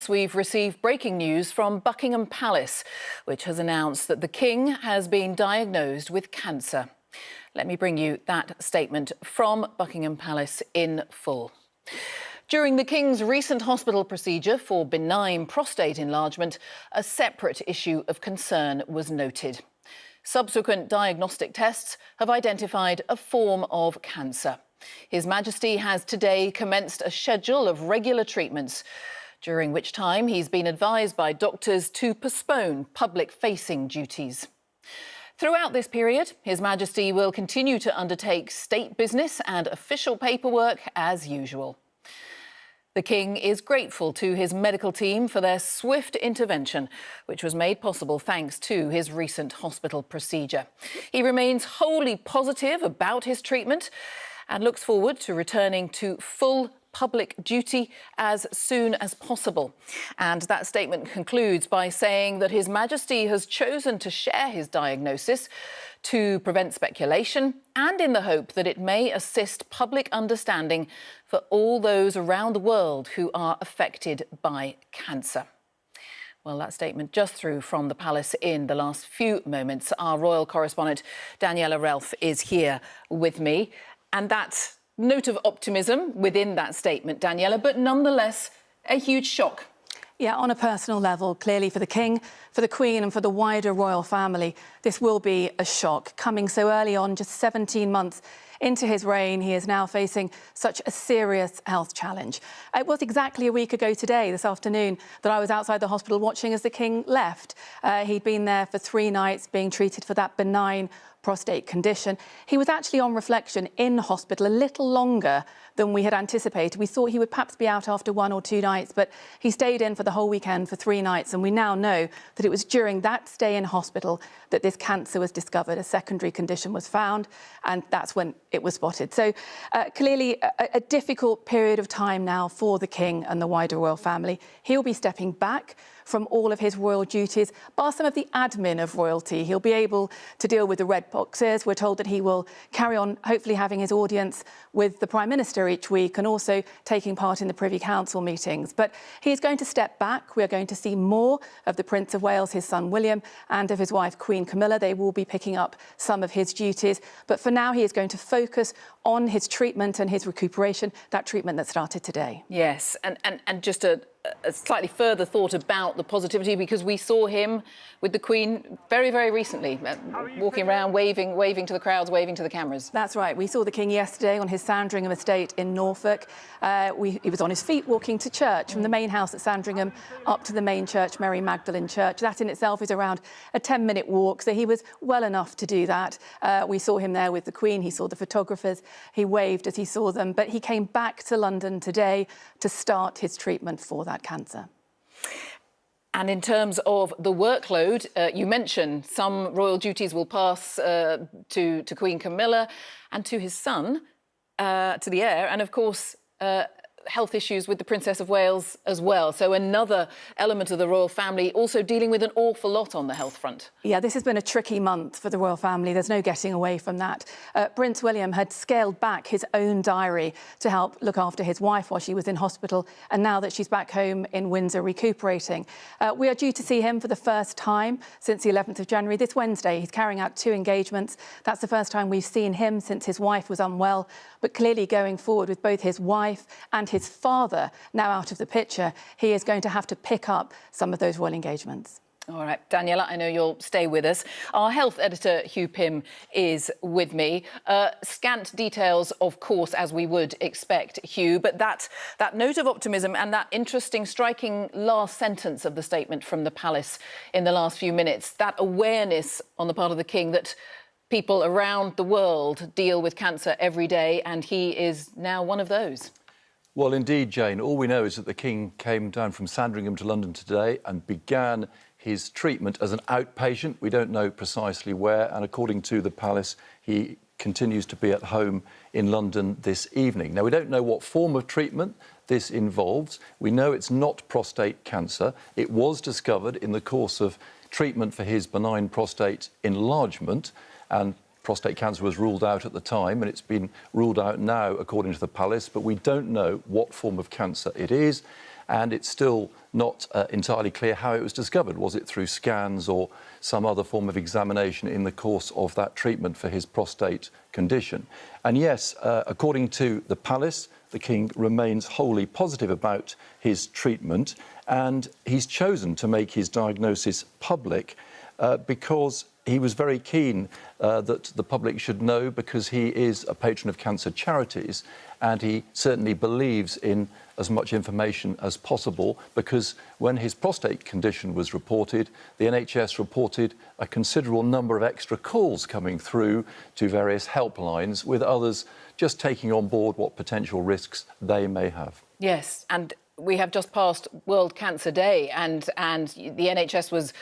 minutes, we've received breaking news from Buckingham Palace, which has announced that the King has been diagnosed with cancer. Let me bring you that statement from Buckingham Palace in full. During the King's recent hospital procedure for benign prostate enlargement, a separate issue of concern was noted. Subsequent diagnostic tests have identified a form of cancer. His Majesty has today commenced a schedule of regular treatments, during which time he's been advised by doctors to postpone public-facing duties. Throughout this period, His Majesty will continue to undertake state business and official paperwork as usual. The King is grateful to his medical team for their swift intervention, which was made possible thanks to his recent hospital procedure. He remains wholly positive about his treatment and looks forward to returning to full public duty as soon as possible. And that statement concludes by saying that His Majesty has chosen to share his diagnosis to prevent speculation and in the hope that it may assist public understanding for all those around the world who are affected by cancer. Well, that statement just through from the palace in the last few moments. Our royal correspondent, Daniela Relf, is here with me. And that note of optimism within that statement, Daniela, but nonetheless a huge shock. Yeah, on a personal level, clearly for the King, for the Queen and for the wider royal family, this will be a shock. Coming so early on, just 17 months into his reign, he is now facing such a serious health challenge. It was exactly a week ago today, this afternoon, that I was outside the hospital watching as the King left. He'd been there for 3 nights being treated for that benign prostate condition. He was actually on reflection in hospital a little longer than we had anticipated. We thought he would perhaps be out after 1 or 2 nights, but he stayed in for the whole weekend for 3 nights, and we now know that it was during that stay in hospital that this cancer was discovered. A secondary condition was found, and that's when it was spotted. So clearly a difficult period of time now for the King and the wider royal family. He'll be stepping back from all of his royal duties, bar some of the admin of royalty. He'll be able to deal with the red boxes. We're told that he will carry on, hopefully having his audience with the Prime Minister each week and also taking part in the Privy Council meetings. But he's going to step back. We're going to see more of the Prince of Wales, his son William, and of his wife Queen Camilla. They will be picking up some of his duties. But for now, he is going to focus on his treatment and his recuperation, that treatment that started today. Yes, and just a slightly further thought about the positivity, because we saw him with the Queen very, very recently, walking around, waving to the crowds, waving to the cameras. That's right. We saw the King yesterday on his Sandringham estate in Norfolk. He was on his feet walking to church from the main house at Sandringham up to the main church, Mary Magdalene Church. That in itself is around a 10-minute walk, so he was well enough to do that. We saw him there with the Queen. He saw the photographers. He waved as he saw them, but he came back to London today to start his treatment for that cancer. And in terms of the workload, you mentioned some royal duties will pass to Queen Camilla and to his son, to the heir, and of course health issues with the Princess of Wales as well. So another element of the royal family also dealing with an awful lot on the health front. Yeah, this has been a tricky month for the royal family. There's no getting away from that. Prince William had scaled back his own diary to help look after his wife while she was in hospital, and now that she's back home in Windsor recuperating. We are due to see him for the first time since the 11th of January. This Wednesday, he's carrying out 2 engagements. That's the first time we've seen him since his wife was unwell. But clearly going forward with both his wife and his father now out of the picture, he is going to have to pick up some of those royal engagements. All right, Daniela, I know you'll stay with us. Our health editor, Hugh Pym, is with me. Scant details, of course, as we would expect, Hugh, but that note of optimism and that interesting, striking last sentence of the statement from the palace in the last few minutes, that awareness on the part of the King that people around the world deal with cancer every day, and he is now one of those. Well, indeed, Jane. All we know is that the King came down from Sandringham to London today and began his treatment as an outpatient. We don't know precisely where, and according to the palace, he continues to be at home in London this evening. Now, we don't know what form of treatment this involves. We know it's not prostate cancer. It was discovered in the course of treatment for his benign prostate enlargement, and prostate cancer was ruled out at the time, and it's been ruled out now, according to the palace, but we don't know what form of cancer it is, and it's still not entirely clear how it was discovered. Was it through scans or some other form of examination in the course of that treatment for his prostate condition? And yes, according to the palace, the King remains wholly positive about his treatment, and he's chosen to make his diagnosis public because he was very keen that the public should know, because he is a patron of cancer charities, and he certainly believes in as much information as possible, because when his prostate condition was reported, the NHS reported a considerable number of extra calls coming through to various helplines, with others just taking on board what potential risks they may have. Yes, and we have just passed World Cancer Day, and the NHS was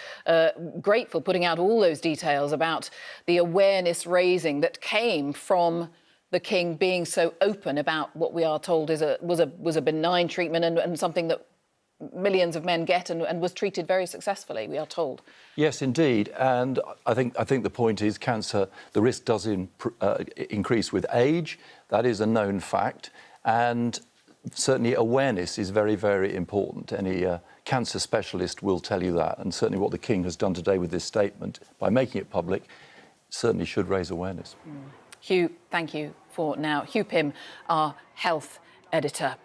grateful, putting out all those details about the awareness raising that came from the King being so open about what we are told was a benign treatment and something that millions of men get and was treated very successfully, we are told. Yes, indeed. And I think the point is cancer, the risk does increase with age. That is a known fact. And certainly awareness is very, very important. Any cancer specialist will tell you that. And certainly what the King has done today with this statement, by making it public, certainly should raise awareness. Hugh, thank you for now. Hugh Pym, our health editor.